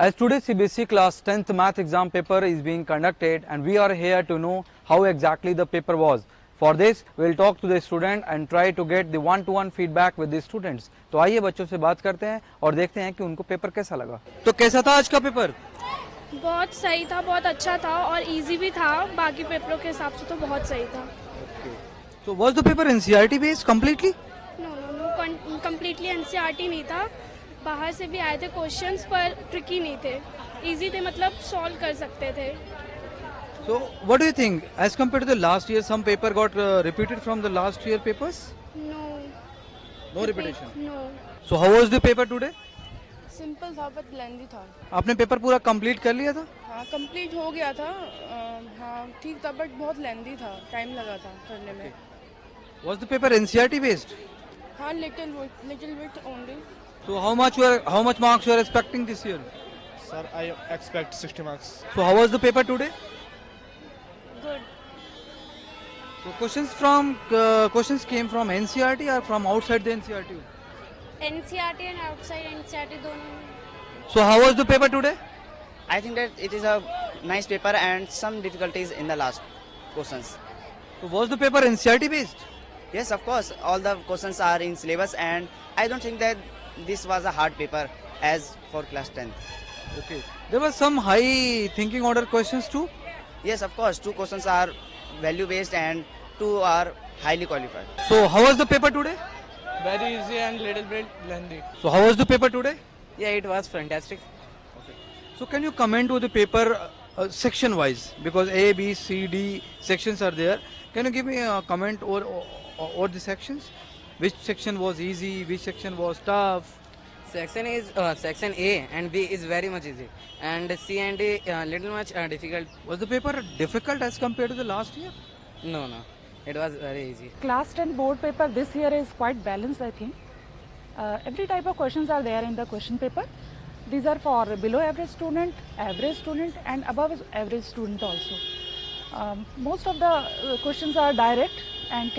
As today's CBSE class 10th math exam paper is being conducted and we are here to know how exactly the paper was. For this, we will talk to the student and try to get the one-to-one feedback with the students. तो आइए बच्चों से बात करते हैं और देखते हैं कि उनको पेपर कैसा लगा। तो कैसा था आज का पेपर? बहुत सही था, बहुत अच्छा था और इजी भी था। बाकी पेपरों के हिसाब से तो बहुत सही था। So was the paper NCERT based completely? No, completely NCERT नहीं था। बाहर से भी आए थे क्वेश्चंस, पर ट्रिकी नहीं थे, इजी थे, मतलब सॉल्व कर सकते थे। So what do you think as compared to the last year, some paper got repeated from the last year papers? No repetition. No. So how was the paper today? Simple था but लेंदी था। आपने paper पूरा complete कर लिया था? हाँ, complete हो गया था। हाँ ठीक था बट बहुत लेंदी था, टाइम लगा था करने में। Was the paper NCERT based? हाँ, little bit only. So how much marks you are expecting this year? Sir, I expect 60 marks. So how was the paper today? Good. So questions came from NCERT or from outside the NCERT? NCERT and outside NCERT दोनों। So how was the paper today? I think that it is a nice paper and some difficulties in the last questions. So was the paper NCERT based? Yes, of course, all the questions are in syllabus and I don't think that this was a hard paper as for class 10th. Okay. There were some high thinking order questions too? Yes, of course, 2 questions are value based and 2 are highly qualified. So how was the paper today? Very easy and little bit lengthy. So how was the paper today? Yeah, it was fantastic. So can you comment on the paper section wise, because A, B, C, D sections are there. Can you give me a comment or the sections? Which section was easy, which section was tough? Section A and B is very much easy, and C and D little much difficult. Was the paper difficult as compared to the last year? No, it was very easy. Class 10 board paper this year is quite balanced, I think. Every type of questions are there in the question paper. These are for below average student, and above average student also. Most of the questions are direct and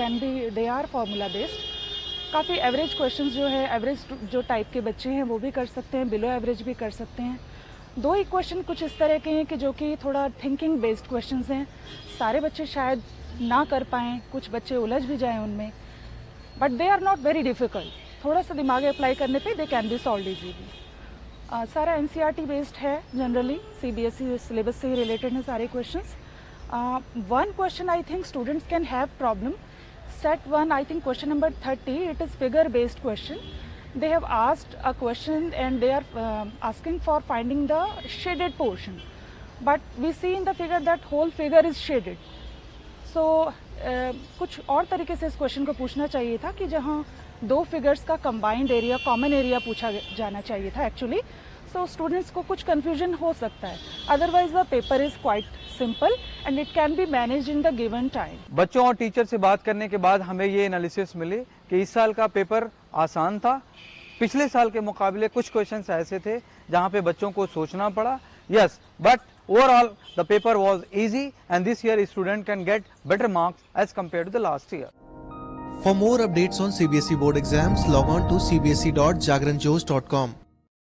they are formula based. काफ़ी average questions जो है, average जो type के बच्चे हैं वो भी कर सकते हैं, बिलो एवरेज भी कर सकते हैं। 2 ही क्वेश्चन कुछ इस तरह के हैं कि जो कि थोड़ा थिंकिंग बेस्ड क्वेश्चंस हैं, सारे बच्चे शायद ना कर पाएँ, कुछ बच्चे उलझ भी जाएं उनमें, but they are not very difficult. थोड़ा सा दिमाग अप्लाई करने पे they can be solve easily. सारा NCERT बेस्ड है, जनरली CBSE सिलेबस से ही रिलेटेड हैं सारे questions. 1 question I think students can have problem. Set 1, I think question number 30, it is figure based question. They have asked a question and they are asking for finding the shaded portion, but we see in the figure that whole figure is shaded. So कुछ और तरीके से इस question को पूछना चाहिए था कि जहाँ 2 फिगर्स का कंबाइंड एरिया, कॉमन एरिया पूछा जाना चाहिए था एक्चुअली। सो स्टूडेंट्स को कुछ कन्फ्यूजन हो सकता है, otherwise the paper is quite simple and it can be managed in the given time. बच्चों और टीचर से बात करने के बाद हमें ये एनालिसिस मिली कि इस साल का पेपर आसान था। पिछले साल के मुकाबले कुछ क्वेश्चंस ऐसे थे जहां पे बच्चों को सोचना पड़ा। Yes, but overall the paper was easy and this year student can get better marks as compared to the last year. For more updates on CBSE board exams, log on to cbse.jagranjosh.com.